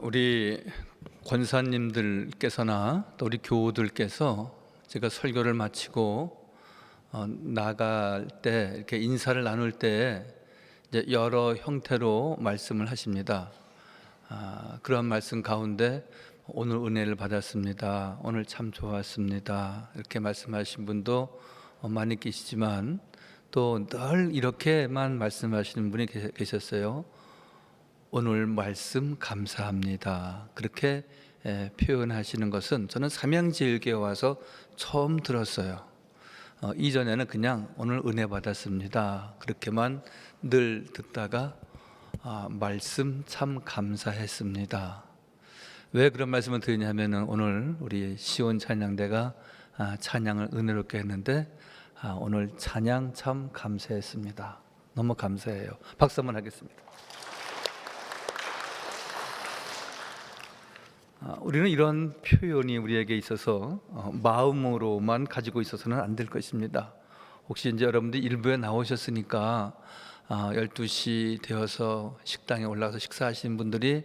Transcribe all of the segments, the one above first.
우리 권사님들께서나 또 우리 교우들께서 제가 설교를 마치고 나갈 때 이렇게 인사를 나눌 때 이제 여러 형태로 말씀을 하십니다. 그런 말씀 가운데 오늘 은혜를 받았습니다. 오늘 참 좋았습니다. 이렇게 말씀하신 분도 많이 계시지만 또 늘 이렇게만 말씀하시는 분이 계셨어요. 오늘 말씀 감사합니다. 그렇게 표현하시는 것은 저는 삼양지일교에 와서 처음 들었어요. 이전에는 그냥 오늘 은혜 받았습니다. 그렇게만 늘 듣다가 말씀 참 감사했습니다. 왜 그런 말씀을 드리냐면 오늘 우리 시온 찬양대가 찬양을 은혜롭게 했는데 오늘 찬양 참 감사했습니다. 너무 감사해요. 박수 한번 하겠습니다. 우리는 이런 표현이 우리에게 있어서 마음으로만 가지고 있어서는 안 될 것입니다. 혹시 이제 여러분들 일부에 나오셨으니까 12시 되어서 식당에 올라가서 식사하시는 분들이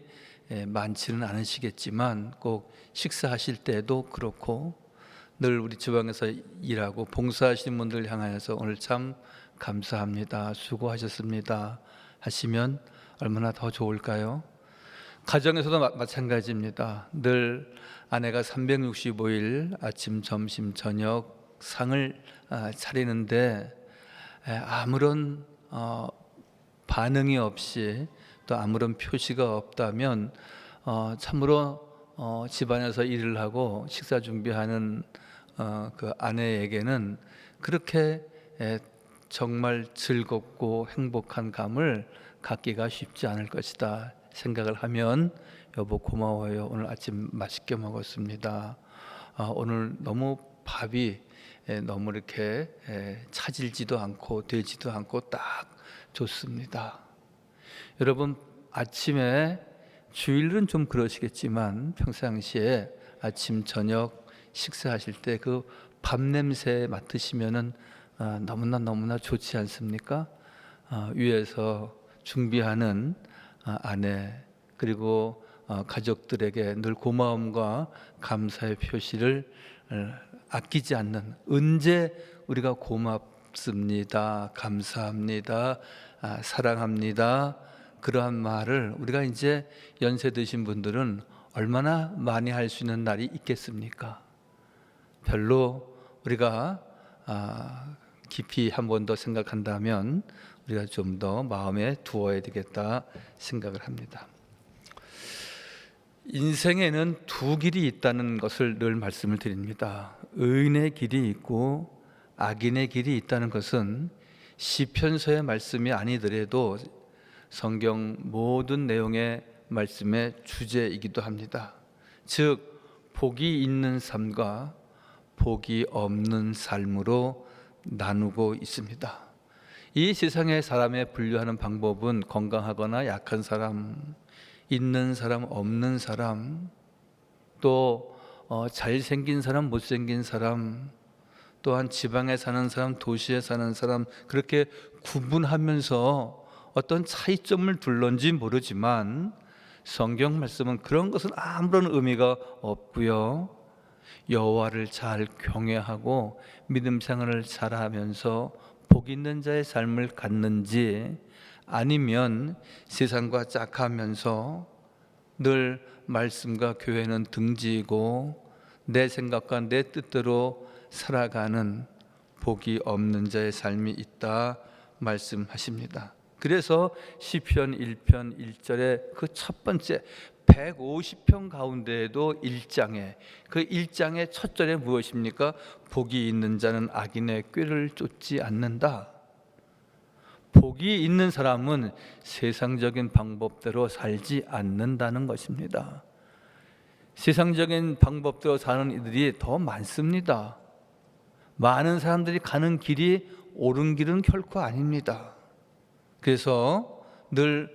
많지는 않으시겠지만 꼭 식사하실 때도 그렇고 늘 우리 지방에서 일하고 봉사하시는 분들 향하여서 오늘 참 감사합니다, 수고하셨습니다 하시면 얼마나 더 좋을까요? 가정에서도 마찬가지입니다. 늘 아내가 365일 아침, 점심, 저녁 상을 차리는데 아무런 반응이 없이 또 아무런 표시가 없다면 참으로 집안에서 일을 하고 식사 준비하는 그 아내에게는 그렇게 정말 즐겁고 행복한 감을 갖기가 쉽지 않을 것이다 생각을 하면 여보 고마워요. 오늘 아침 맛있게 먹었습니다. 오늘 너무 밥이 너무 이렇게 차질지도 않고 되지도 않고 딱 좋습니다. 여러분 아침에 주일은 좀 그러시겠지만 평상시에 아침 저녁 식사하실 때 그 밥 냄새 맡으시면은 너무나 좋지 않습니까? 위에서 준비하는 아내 그리고 가족들에게 늘 고마움과 감사의 표시를 아끼지 않는 언제 우리가 고맙습니다, 감사합니다, 사랑합니다 그러한 말을 우리가 이제 연세 드신 분들은 얼마나 많이 할 수 있는 날이 있겠습니까? 별로 우리가 깊이 한 번 더 생각한다면 우리가 좀 더 마음에 두어야 되겠다 생각을 합니다. 인생에는 두 길이 있다는 것을 늘 말씀을 드립니다. 의인의 길이 있고 악인의 길이 있다는 것은 시편서의 말씀이 아니더라도 성경 모든 내용의 말씀의 주제이기도 합니다. 즉 복이 있는 삶과 복이 없는 삶으로 나누고 있습니다. 이 세상의 사람에 분류하는 방법은 건강하거나 약한 사람, 있는 사람, 없는 사람, 또 잘생긴 사람, 못생긴 사람, 또한 지방에 사는 사람, 도시에 사는 사람 그렇게 구분하면서 어떤 차이점을 둘런지 모르지만 성경 말씀은 그런 것은 아무런 의미가 없고요. 여호와를 잘 경외하고 믿음 생활을 잘하면서 복 있는 자의 삶을 갖는지 아니면 세상과 짝하면서 늘 말씀과 교회는 등지고 내 생각과 내 뜻대로 살아가는 복이 없는 자의 삶이 있다 말씀하십니다. 그래서 시편 1편 1절에 그 첫 번째 150편 가운데에도 1장에 그 1장의 첫 절에 무엇입니까? 복이 있는 자는 악인의 꾀를 쫓지 않는다. 복이 있는 사람은 세상적인 방법대로 살지 않는다는 것입니다. 세상적인 방법대로 사는 이들이 더 많습니다. 많은 사람들이 가는 길이 옳은 길은 결코 아닙니다. 그래서 늘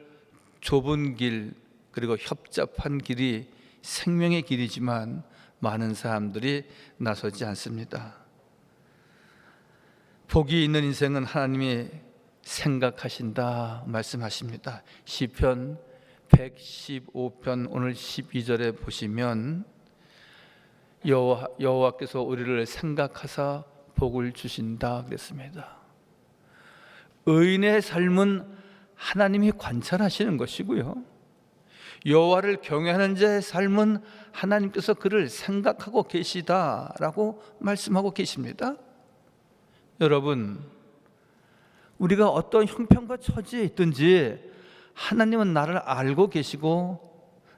좁은 길 그리고 협잡한 길이 생명의 길이지만 많은 사람들이 나서지 않습니다. 복이 있는 인생은 하나님이 생각하신다 말씀하십니다. 시편 115편 오늘 12절에 보시면 여호와께서 우리를 생각하사 복을 주신다 그랬습니다. 의인의 삶은 하나님이 관찰하시는 것이고요, 여호와를 경외하는 자의 삶은 하나님께서 그를 생각하고 계시다라고 말씀하고 계십니다. 여러분, 우리가 어떤 형편과 처지에 있든지 하나님은 나를 알고 계시고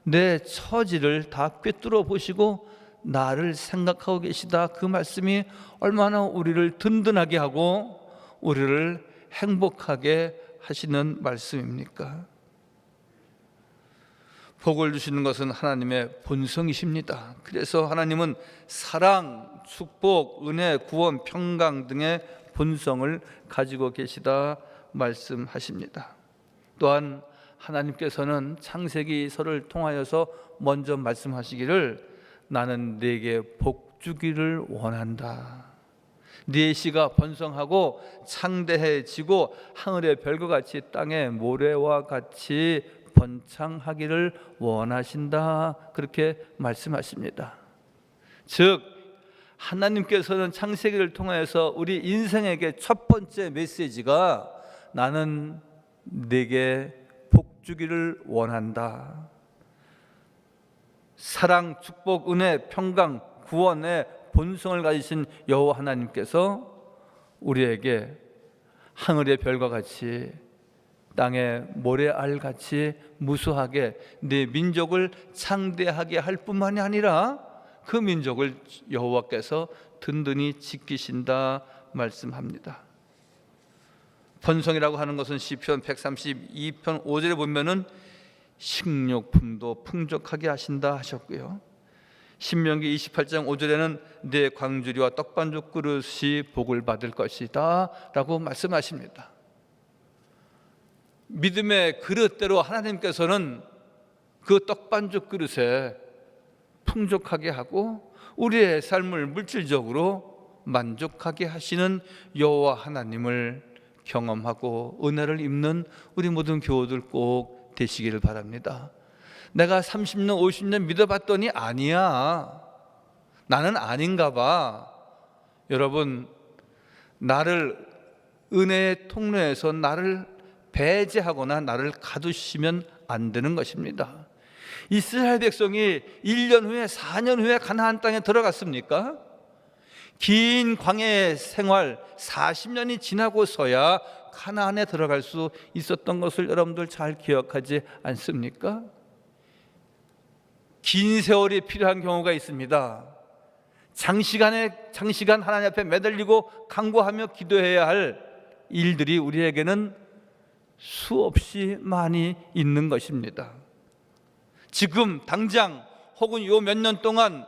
내 처지를 다 꿰뚫어 보시고 나를 생각하고 계시다, 그 말씀이 얼마나 우리를 든든하게 하고 우리를 행복하게 하시는 말씀입니까? 복을 주시는 것은 하나님의 본성이십니다. 그래서 하나님은 사랑, 축복, 은혜, 구원, 평강 등의 본성을 가지고 계시다 말씀하십니다. 또한 하나님께서는 창세기서를 통하여서 먼저 말씀하시기를 나는 네게 복 주기를 원한다. 네 씨가 번성하고 창대해지고 하늘의 별과 같이 땅의 모래와 같이 번창하기를 원하신다, 그렇게 말씀하십니다. 즉 하나님께서는 창세기를 통해서 우리 인생에게 첫 번째 메시지가 나는 네게 복 주기를 원한다. 사랑, 축복, 은혜, 평강, 구원의 본성을 가지신 여호와 하나님께서 우리에게 하늘의 별과 같이 땅의 모래알 같이 무수하게 내 민족을 창대하게 할 뿐만이 아니라 그 민족을 여호와께서 든든히 지키신다 말씀합니다. 번성이라고 하는 것은 시편 132편 5절에 보면은 식료품도 풍족하게 하신다 하셨고요, 신명기 28장 5절에는 내 광주리와 떡반죽 그릇이 복을 받을 것이다 라고 말씀하십니다. 믿음의 그릇대로 하나님께서는 그 떡반죽 그릇에 풍족하게 하고 우리의 삶을 물질적으로 만족하게 하시는 여호와 하나님을 경험하고 은혜를 입는 우리 모든 교우들 꼭 되시기를 바랍니다. 내가 30년 50년 믿어봤더니 아니야, 나는 아닌가 봐. 여러분, 나를 은혜의 통로에서 나를 배제하거나 나를 가두시면 안 되는 것입니다. 이스라엘 백성이 1년 후에 4년 후에 가나안 땅에 들어갔습니까? 긴 광야의 생활 40년이 지나고서야 가나안에 들어갈 수 있었던 것을 여러분들 잘 기억하지 않습니까? 긴 세월이 필요한 경우가 있습니다. 장시간 하나님 앞에 매달리고 간구하며 기도해야 할 일들이 우리에게는 수없이 많이 있는 것입니다. 지금 당장 혹은 요 몇 년 동안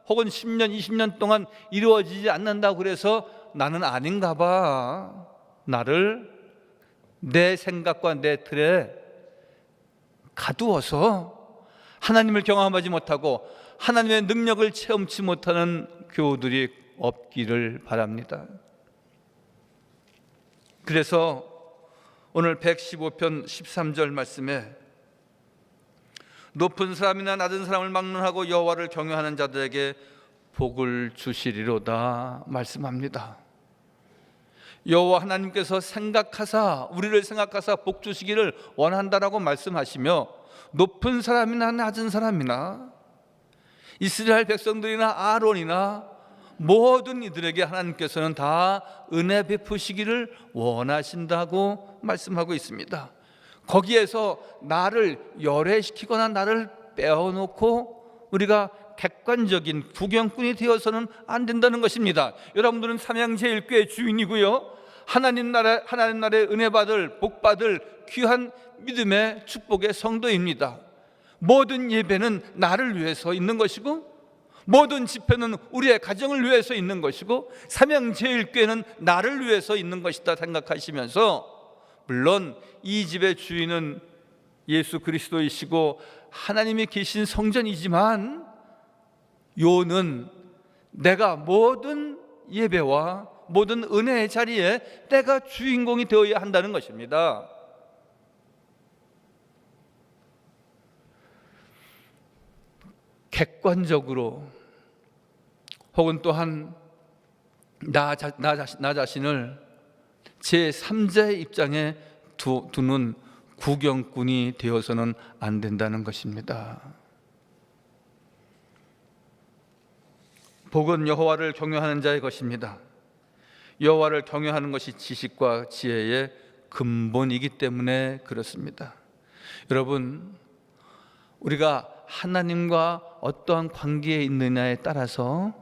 혹은 10년 20년 동안 이루어지지 않는다고 그래서 나는 아닌가 봐, 나를 내 생각과 내 틀에 가두어서 하나님을 경험하지 못하고 하나님의 능력을 체험치 못하는 교우들이 없기를 바랍니다. 그래서 오늘 115편 13절 말씀에 높은 사람이나 낮은 사람을 막론하고 여호와를 경외하는 자들에게 복을 주시리로다 말씀합니다. 여호와 하나님께서 우리를 생각하사 복 주시기를 원한다라고 말씀하시며 높은 사람이나 낮은 사람이나 이스라엘 백성들이나 아론이나 모든 이들에게 하나님께서는 다 은혜 베푸시기를 원하신다고 말씀하고 있습니다. 거기에서 나를 열애시키거나 나를 빼어놓고 우리가 객관적인 구경꾼이 되어서는 안 된다는 것입니다. 여러분들은 삼양제일교회 주인이고요, 하나님 나라의 은혜 받을 복 받을 귀한 믿음의 축복의 성도입니다. 모든 예배는 나를 위해서 있는 것이고 모든 집회는 우리의 가정을 위해서 있는 것이고 삼양제일교회는 나를 위해서 있는 것이다 생각하시면서, 물론 이 집의 주인은 예수 그리스도이시고 하나님이 계신 성전이지만 요는 내가 모든 예배와 모든 은혜의 자리에 내가 주인공이 되어야 한다는 것입니다. 객관적으로 혹은 또한 나 자신을 제3자의 입장에 두는 구경꾼이 되어서는 안 된다는 것입니다. 복은 여호와를 경외하는 자의 것입니다. 여호와를 경외하는 것이 지식과 지혜의 근본이기 때문에 그렇습니다. 여러분, 우리가 하나님과 어떠한 관계에 있느냐에 따라서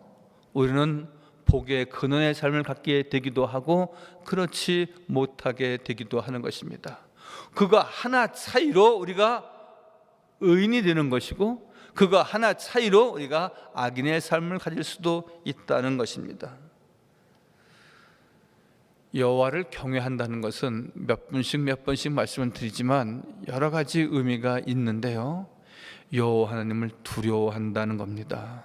우리는 복의 근원의 삶을 갖게 되기도 하고 그렇지 못하게 되기도 하는 것입니다. 그거 하나 차이로 우리가 의인이 되는 것이고 그거 하나 차이로 우리가 악인의 삶을 가질 수도 있다는 것입니다. 여호와를 경외한다는 것은 몇 번씩 말씀을 드리지만 여러 가지 의미가 있는데요, 여호와 하나님을 두려워한다는 겁니다.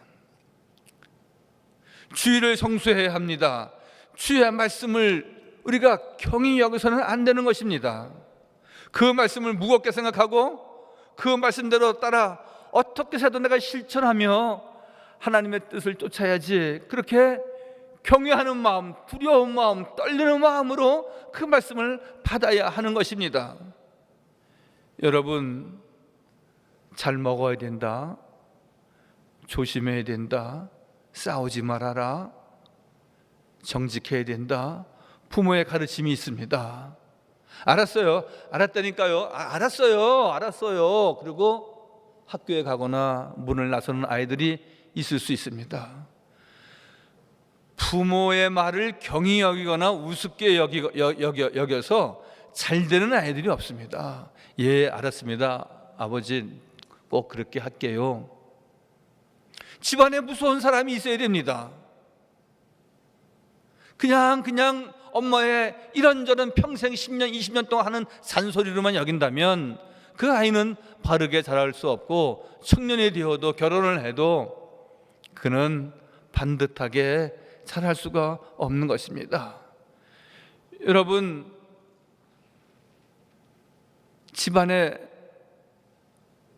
주의를 성수해야 합니다. 주의 말씀을 우리가 경히 여기서는 안 되는 것입니다. 그 말씀을 무겁게 생각하고 그 말씀대로 따라 어떻게 해서도 내가 실천하며 하나님의 뜻을 쫓아야지, 그렇게 경외하는 마음, 두려운 마음, 떨리는 마음으로 그 말씀을 받아야 하는 것입니다. 여러분, 잘 먹어야 된다, 조심해야 된다, 싸우지 말아라, 정직해야 된다, 부모의 가르침이 있습니다. 알았어요. 알았다니까요. 알았어요. 그리고 학교에 가거나 문을 나서는 아이들이 있을 수 있습니다. 부모의 말을 경히 여기거나 우습게 여겨서 잘 되는 아이들이 없습니다. 예, 알았습니다. 아버지 꼭 그렇게 할게요. 집안에 무서운 사람이 있어야 됩니다. 그냥 엄마의 이런저런 평생 10년, 20년 동안 하는 잔소리로만 여긴다면 그 아이는 바르게 자랄 수 없고 청년이 되어도 결혼을 해도 그는 반듯하게 자랄 수가 없는 것입니다. 여러분, 집안에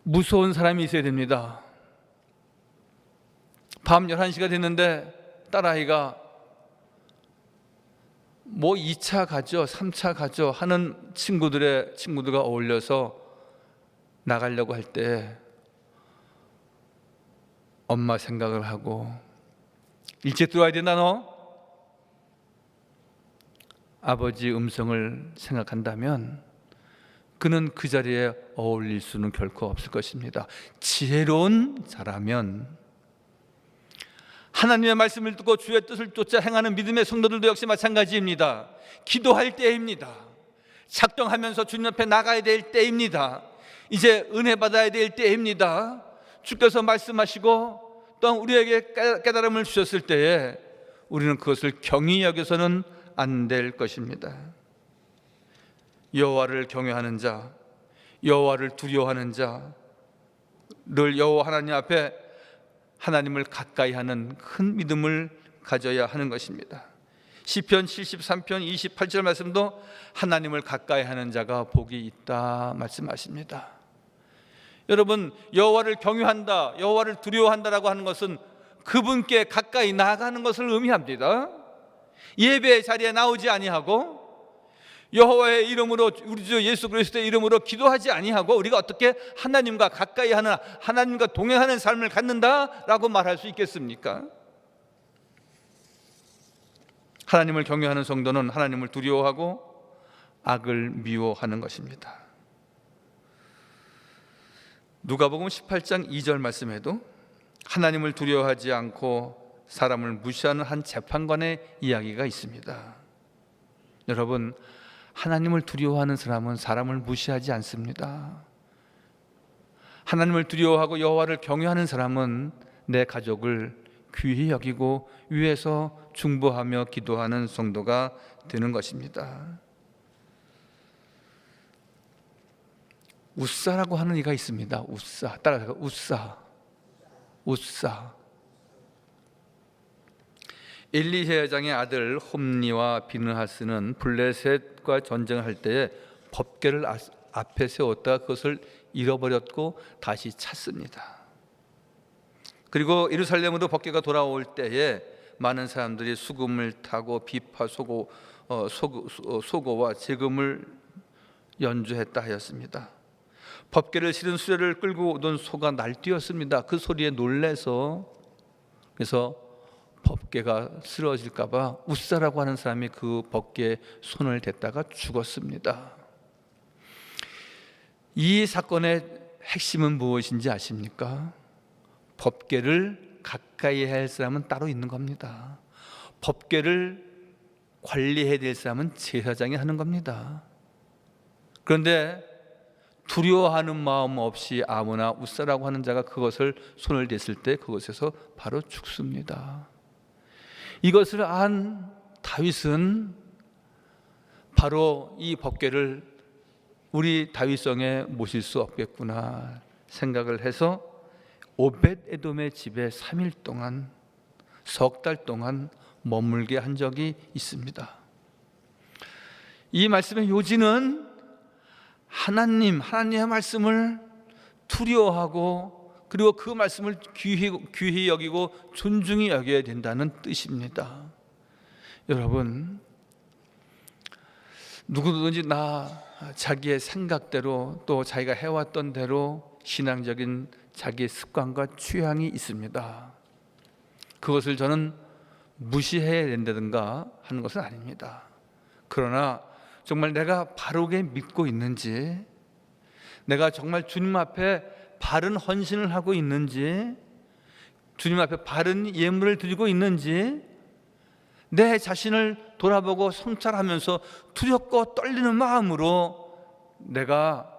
무서운 사람이 있어야 됩니다. 밤 11시가 됐는데 딸아이가 뭐 2차 가죠, 3차 가죠 하는 친구들과 어울려서 나가려고 할 때 엄마 생각을 하고 일찍 들어와야 된다 너? 아버지 음성을 생각한다면 그는 그 자리에 어울릴 수는 결코 없을 것입니다. 지혜로운 자라면 하나님의 말씀을 듣고 주의 뜻을 쫓아 행하는 믿음의 성도들도 역시 마찬가지입니다. 기도할 때입니다. 작정하면서 주님 앞에 나가야 될 때입니다. 이제 은혜 받아야 될 때입니다. 주께서 말씀하시고 또한 우리에게 깨달음을 주셨을 때에 우리는 그것을 경히 여겨서는 안 될 것입니다. 여호와를 경외하는 자, 여호와를 두려워하는 자, 늘 여호와 하나님 앞에 하나님을 가까이 하는 큰 믿음을 가져야 하는 것입니다. 시편 73편 28절 말씀도 하나님을 가까이 하는 자가 복이 있다 말씀하십니다. 여러분, 여호와를 경외한다, 여호와를 두려워한다라고 하는 것은 그분께 가까이 나아가는 것을 의미합니다. 예배의 자리에 나오지 아니하고 여호와의 이름으로, 우리 주 예수 그리스도의 이름으로 기도하지 아니하고 우리가 어떻게 하나님과 가까이 하는, 하나님과 동행하는 삶을 갖는다라고 말할 수 있겠습니까? 하나님을 경외하는 성도는 하나님을 두려워하고 악을 미워하는 것입니다. 누가복음 18장 2절 말씀에도 하나님을 두려워하지 않고 사람을 무시하는 한 재판관의 이야기가 있습니다. 여러분, 하나님을 두려워하는 사람은 사람을 무시하지 않습니다. 하나님을 두려워하고 여호와를 경외하는 사람은 내 가족을 귀히 여기고 위에서 중보하며 기도하는 성도가 되는 것입니다. 웃사라고 하는 이가 있습니다. 웃사, 따라서 웃사. 엘리세 여장의 아들 홈니와 비느하스는 블레셋과 전쟁할 때에 법궤를 앞에 세웠다가 그것을 잃어버렸고 다시 찾습니다. 그리고 예루살렘으로 법궤가 돌아올 때에 많은 사람들이 수금을 타고 비파 소고와 제금을 연주했다 하였습니다. 법궤를 실은 수레를 끌고 오던 소가 날뛰었습니다. 그 소리에 놀래서, 그래서 법궤가 쓰러질까 봐 웃사라고 하는 사람이 그 법궤에 손을 댔다가 죽었습니다. 이 사건의 핵심은 무엇인지 아십니까? 법궤를 가까이 해야 할 사람은 따로 있는 겁니다. 법궤를 관리해야 될 사람은 제사장이 하는 겁니다. 그런데 두려워하는 마음 없이 아무나 웃사라고 하는 자가 그것을 손을 댔을 때 그것에서 바로 죽습니다. 이것을 안 다윗은 바로 이 법궤를 우리 다윗성에 모실 수 없겠구나 생각을 해서 오벳에돔의 집에 3일 동안, 석 달 동안 머물게 한 적이 있습니다. 이 말씀의 요지는 하나님의 말씀을 두려워하고 그리고 그 말씀을 귀히 여기고 존중히 여겨야 된다는 뜻입니다. 여러분, 누구든지 자기의 생각대로 또 자기가 해왔던 대로 신앙적인 자기의 습관과 취향이 있습니다. 그것을 저는 무시해야 된다든가 하는 것은 아닙니다. 그러나 정말 내가 바르게 믿고 있는지, 내가 정말 주님 앞에 바른 헌신을 하고 있는지, 주님 앞에 바른 예물을 드리고 있는지, 내 자신을 돌아보고 성찰하면서 두렵고 떨리는 마음으로 내가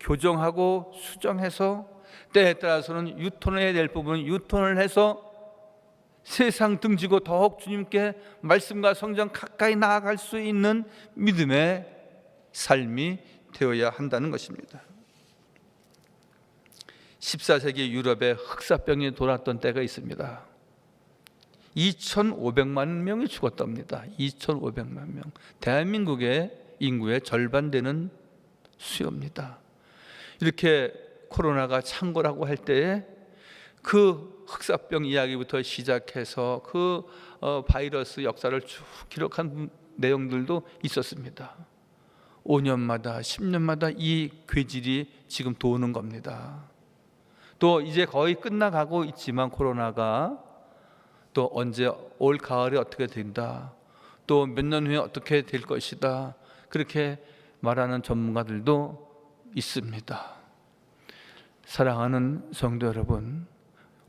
교정하고 수정해서 때에 따라서는 유턴해야 될 부분은 유턴을 해서 세상 등지고 더욱 주님께 말씀과 성경 가까이 나아갈 수 있는 믿음의 삶이 되어야 한다는 것입니다. 14세기 유럽에 흑사병이 돌았던 때가 있습니다. 2,500만 명이 죽었답니다. 2,500만 명. 대한민국의 인구의 절반 되는 수요입니다. 이렇게 코로나가 창궐하고 할 때에 그 흑사병 이야기부터 시작해서 그 바이러스 역사를 쭉 기록한 내용들도 있었습니다. 5년마다 10년마다 이 괴질이 지금 도는 겁니다. 또 이제 거의 끝나가고 있지만 코로나가 또 언제 올 가을에 어떻게 된다, 또 몇 년 후에 어떻게 될 것이다, 그렇게 말하는 전문가들도 있습니다. 사랑하는 성도 여러분,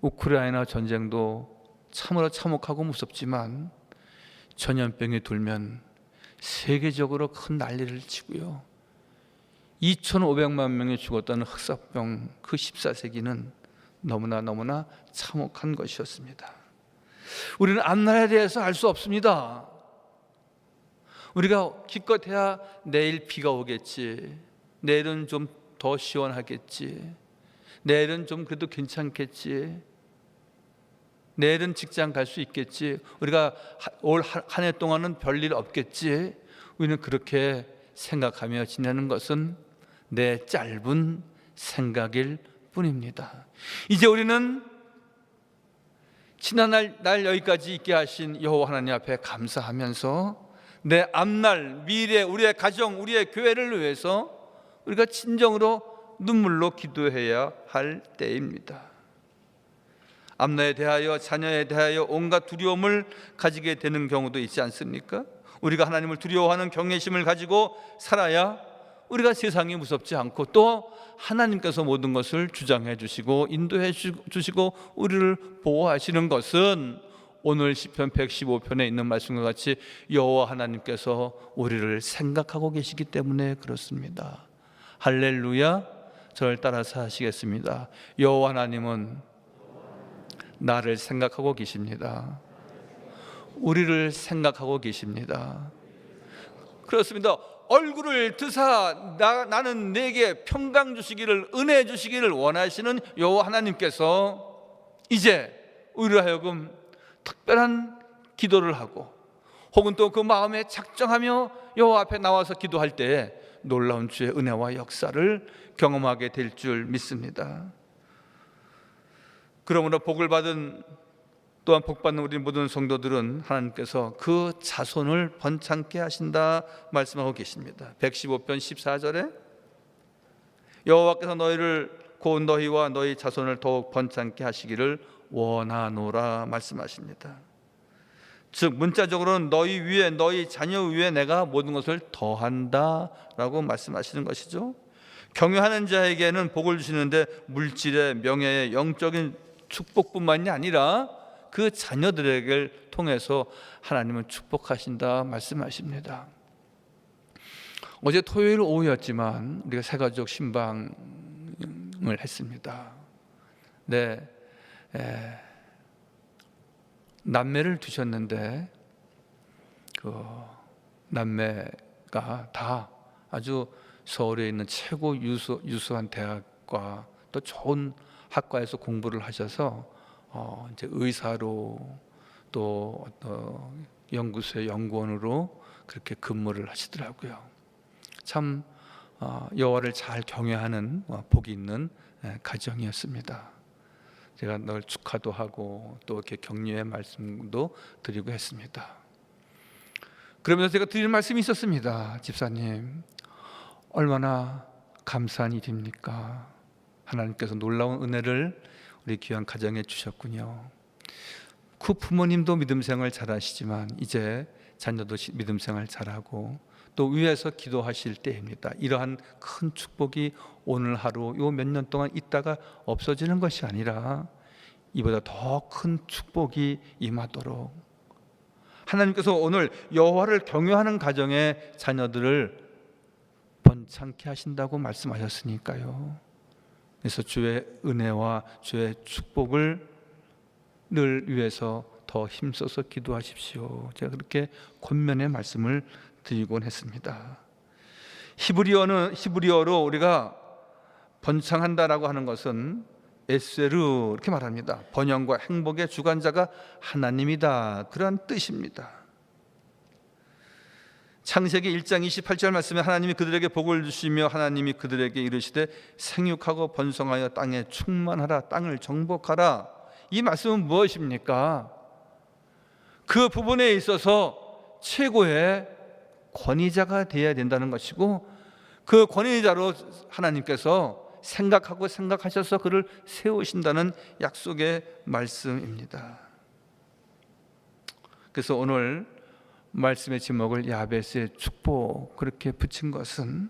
우크라이나 전쟁도 참으로 참혹하고 무섭지만 전염병이 돌면 세계적으로 큰 난리를 치고요, 2,500만 명이 죽었다는 흑사병 그 14세기는 너무나 참혹한 것이었습니다. 우리는 앞날에 대해서 알 수 없습니다. 우리가 기껏해야 내일 비가 오겠지, 내일은 좀 더 시원하겠지, 내일은 좀 그래도 괜찮겠지, 내일은 직장 갈 수 있겠지, 우리가 올 한 해 동안은 별일 없겠지, 우리는 그렇게 생각하며 지내는 것은 내 짧은 생각일 뿐입니다. 이제 우리는 지난날 날 여기까지 있게 하신 여호와 하나님 앞에 감사하면서 내 앞날 미래, 우리의 가정, 우리의 교회를 위해서 우리가 진정으로 눈물로 기도해야 할 때입니다. 앞날에 대하여, 자녀에 대하여 온갖 두려움을 가지게 되는 경우도 있지 않습니까? 우리가 하나님을 두려워하는 경외심을 가지고 살아야 우리가 세상이 무섭지 않고 또 하나님께서 모든 것을 주장해 주시고 인도해 주시고 우리를 보호하시는 것은 오늘 시편 115편에 있는 말씀과 같이 여호와 하나님께서 우리를 생각하고 계시기 때문에 그렇습니다. 할렐루야. 저를 따라서 하시겠습니다. 여호와 하나님은 나를 생각하고 계십니다. 우리를 생각하고 계십니다. 그렇습니다. 얼굴을 드사 나는 내게 평강 주시기를, 은혜 주시기를 원하시는 여호와 하나님께서 이제 우리로 하여금 특별한 기도를 하고 혹은 또 그 마음에 작정하며 여호와 앞에 나와서 기도할 때에 놀라운 주의 은혜와 역사를 경험하게 될 줄 믿습니다. 그러므로 복을 받은 또한 복받는 우리 모든 성도들은 하나님께서 그 자손을 번창케 하신다 말씀하고 계십니다. 115편 14절에 여호와께서 너희를 곧 너희와 너희 자손을 더욱 번창케 하시기를 원하노라 말씀하십니다. 즉 문자적으로는 너희 위에 너희 자녀 위에 내가 모든 것을 더한다 라고 말씀하시는 것이죠. 경외하는 자에게는 복을 주시는데 물질의 명예의 영적인 축복뿐만이 아니라 그 자녀들에게 통해서 하나님은 축복하신다 말씀하십니다. 어제 토요일 오후였지만 우리가 새가족 신방을 했습니다. 네, 남매를 두셨는데 그 남매가 다 아주 서울에 있는 최고 유수한 대학과 또 좋은 학과에서 공부를 하셔서 이제 의사로 또 연구소의 연구원으로 그렇게 근무를 하시더라고요. 참 여호와를 잘 경외하는 복이 있는 가정이었습니다. 제가 늘 축하도 하고 또 이렇게 격려의 말씀도 드리고 했습니다. 그러면서 제가 드릴 말씀이 있었습니다. 집사님, 얼마나 감사한 일입니까? 하나님께서 놀라운 은혜를 우리 귀한 가정에 주셨군요. 그 부모님도 믿음 생활 잘하시지만 이제 자녀도 믿음 생활 잘하고 또 위에서 기도하실 때입니다. 이러한 큰 축복이 오늘 하루 요 몇 년 동안 있다가 없어지는 것이 아니라 이보다 더 큰 축복이 임하도록 하나님께서 오늘 여호와를 경외하는 가정의 자녀들을 번창케 하신다고 말씀하셨으니까요. 그래서 주의 은혜와 주의 축복을 늘 위해서 더 힘써서 기도하십시오. 제가 그렇게 권면의 말씀을 드리곤 했습니다. 히브리어로 우리가 번창한다라고 하는 것은 에세르 이렇게 말합니다. 번영과 행복의 주관자가 하나님이다, 그런 뜻입니다. 창세기 1장 28절 말씀에 하나님이 그들에게 복을 주시며 하나님이 그들에게 이르시되 생육하고 번성하여 땅에 충만하라, 땅을 정복하라. 이 말씀은 무엇입니까? 그 부분에 있어서 최고의 권위자가 되어야 된다는 것이고, 그 권위자로 하나님께서 생각하셔서 그를 세우신다는 약속의 말씀입니다. 그래서 오늘 말씀의 제목을 야베스의 축복 그렇게 붙인 것은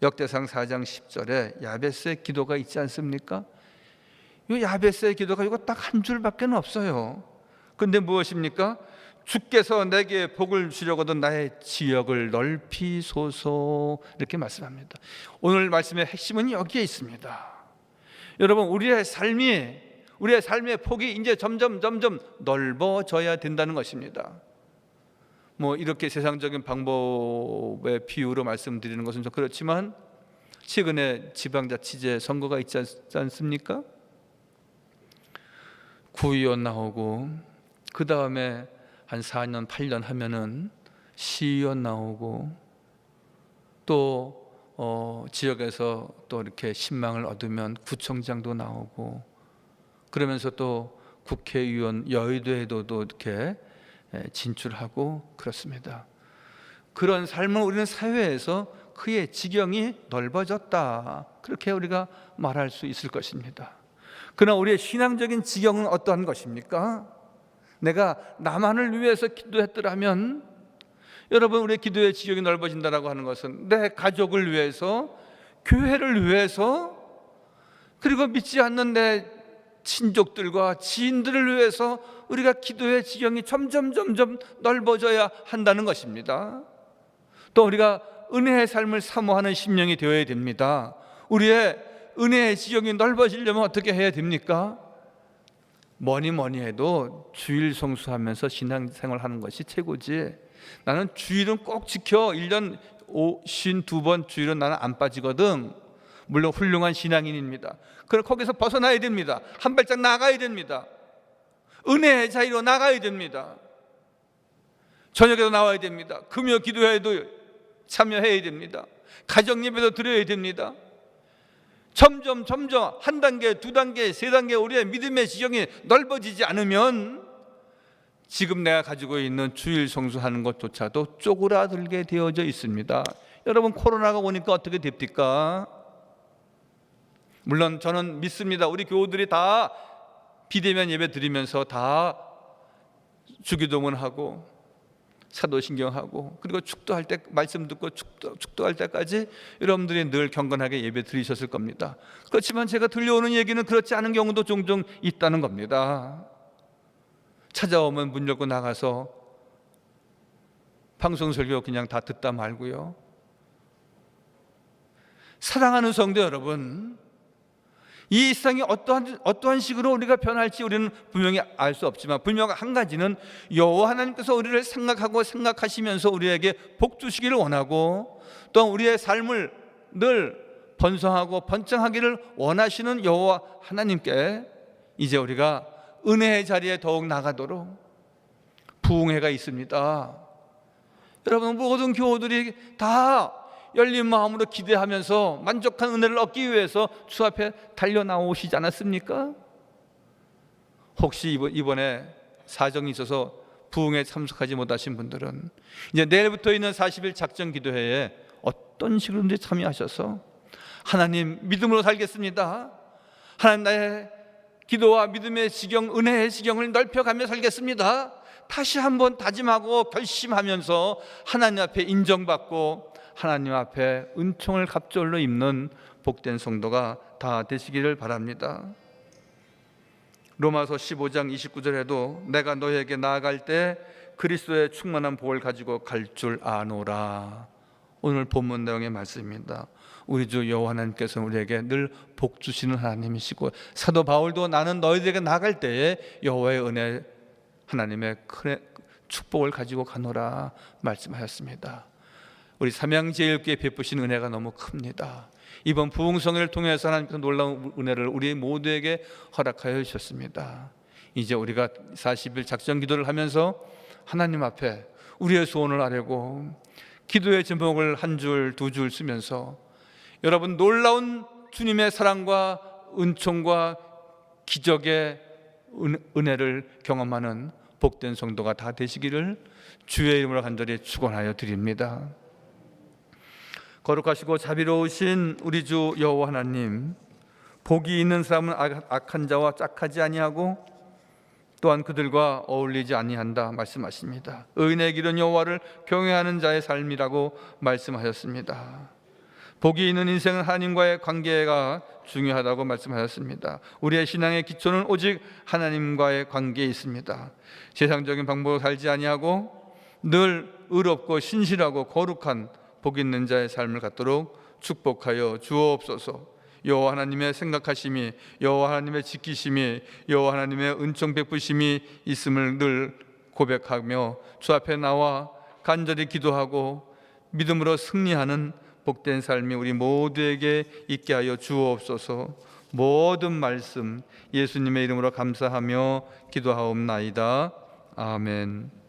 역대상 4장 10절에 야베스의 기도가 있지 않습니까? 이 야베스의 기도가 이거 딱 한 줄밖에 없어요. 그런데 무엇입니까? 주께서 내게 복을 주려거든 나의 지역을 넓히소서, 이렇게 말씀합니다. 오늘 말씀의 핵심은 여기에 있습니다. 여러분, 우리의 삶의 폭이 이제 점점 넓어져야 된다는 것입니다. 뭐 이렇게 세상적인 방법의 비유로 말씀드리는 것은 좀 그렇지만 최근에 지방자치제 선거가 있지 않습니까? 구의원 나오고 그 다음에 한 4년 8년 하면은 시의원 나오고 또 지역에서 또 이렇게 신망을 얻으면 구청장도 나오고 그러면서 또 국회의원 여의도에도 또 이렇게 진출하고 그렇습니다. 그런 삶을 우리는 사회에서 그의 지경이 넓어졌다, 그렇게 우리가 말할 수 있을 것입니다. 그러나 우리의 신앙적인 지경은 어떠한 것입니까? 내가 나만을 위해서 기도했더라면, 여러분, 우리의 기도의 지경이 넓어진다라고 하는 것은 내 가족을 위해서, 교회를 위해서, 그리고 믿지 않는 내 친족들과 지인들을 위해서 우리가 기도의 지경이 점점 넓어져야 한다는 것입니다. 또 우리가 은혜의 삶을 사모하는 심령이 되어야 됩니다. 우리의 은혜의 지경이 넓어지려면 어떻게 해야 됩니까? 뭐니 해도 주일 성수하면서 신앙생활하는 것이 최고지. 나는 주일은 꼭 지켜, 1년 52번 주일은 나는 안 빠지거든. 물론 훌륭한 신앙인입니다. 그럼 거기서 벗어나야 됩니다. 한 발짝 나가야 됩니다. 은혜의 자리로 나가야 됩니다. 저녁에도 나와야 됩니다. 금요 기도회에도 참여해야 됩니다. 가정 예배도 드려야 됩니다. 점점 한 단계, 두 단계, 세 단계 우리의 믿음의 지경이 넓어지지 않으면 지금 내가 가지고 있는 주일 성수하는 것조차도 쪼그라들게 되어져 있습니다. 여러분, 코로나가 오니까 어떻게 됩니까? 물론 저는 믿습니다. 우리 교우들이 다 비대면 예배 드리면서 다 주기도문하고 사도신경하고 그리고 축도할 때 말씀 듣고 축도할 때까지 여러분들이 늘 경건하게 예배 드리셨을 겁니다. 그렇지만 제가 들려오는 얘기는 그렇지 않은 경우도 종종 있다는 겁니다. 찾아오면 문 열고 나가서 방송 설교 그냥 다 듣다 말고요. 사랑하는 성도 여러분, 이 세상이 어떠한 식으로 우리가 변할지 우리는 분명히 알 수 없지만 분명한 한 가지는 여호와 하나님께서 우리를 생각하시면서 우리에게 복 주시기를 원하고 또한 우리의 삶을 늘 번성하고 번창하기를 원하시는 여호와 하나님께 이제 우리가 은혜의 자리에 더욱 나가도록 부흥회가 있습니다. 여러분, 모든 교우들이 다 열린 마음으로 기대하면서 만족한 은혜를 얻기 위해서 주 앞에 달려 나오시지 않았습니까? 혹시 이번에 사정이 있어서 부흥에 참석하지 못하신 분들은 이제 내일부터 있는 40일 작전 기도회에 어떤 식으로든지 참여하셔서 하나님, 믿음으로 살겠습니다. 하나님, 나의 기도와 믿음의 지경, 은혜의 지경을 넓혀가며 살겠습니다. 다시 한번 다짐하고 결심하면서 하나님 앞에 인정받고 하나님 앞에 은총을 갑절로 입는 복된 성도가 다 되시기를 바랍니다. 로마서 15장 29절에도 내가 너에게 나아갈 때 그리스도의 충만한 복을 가지고 갈 줄 아노라. 오늘 본문 내용의 말씀입니다. 우리 주 여호와 하나님께서는 우리에게 늘 복 주시는 하나님이시고 사도 바울도 나는 너희들에게 나아갈 때에 여호와의 은혜 하나님의 큰 축복을 가지고 가노라 말씀하셨습니다. 우리 삼양제일교회 베푸신 은혜가 너무 큽니다. 이번 부흥성회를 통해서 하나님께서 놀라운 은혜를 우리 모두에게 허락하여 주셨습니다. 이제 우리가 40일 작전 기도를 하면서 하나님 앞에 우리의 소원을 아뢰고 기도의 제목을 한 줄, 두 줄 쓰면서 여러분, 놀라운 주님의 사랑과 은총과 기적의 은혜를 경험하는 복된 성도가 다 되시기를 주의 이름으로 간절히 축원하여 드립니다. 거룩하시고 자비로우신 우리 주 여호와 하나님, 복이 있는 사람은 악한 자와 짝하지 아니하고 또한 그들과 어울리지 아니한다 말씀하십니다. 의인의 길은 여호와를 경외하는 자의 삶이라고 말씀하셨습니다. 복이 있는 인생은 하나님과의 관계가 중요하다고 말씀하셨습니다. 우리의 신앙의 기초는 오직 하나님과의 관계에 있습니다. 세상적인 방법으로 살지 아니하고 늘 의롭고 신실하고 거룩한 복 있는 자의 삶을 갖도록 축복하여 주옵소서. 여호와 하나님의 생각하심이, 여호와 하나님의 지키심이, 여호와 하나님의 은총 베푸심이 있음을 늘 고백하며 주 앞에 나와 간절히 기도하고 믿음으로 승리하는 복된 삶이 우리 모두에게 있게 하여 주옵소서. 모든 말씀 예수님의 이름으로 감사하며 기도하옵나이다. 아멘.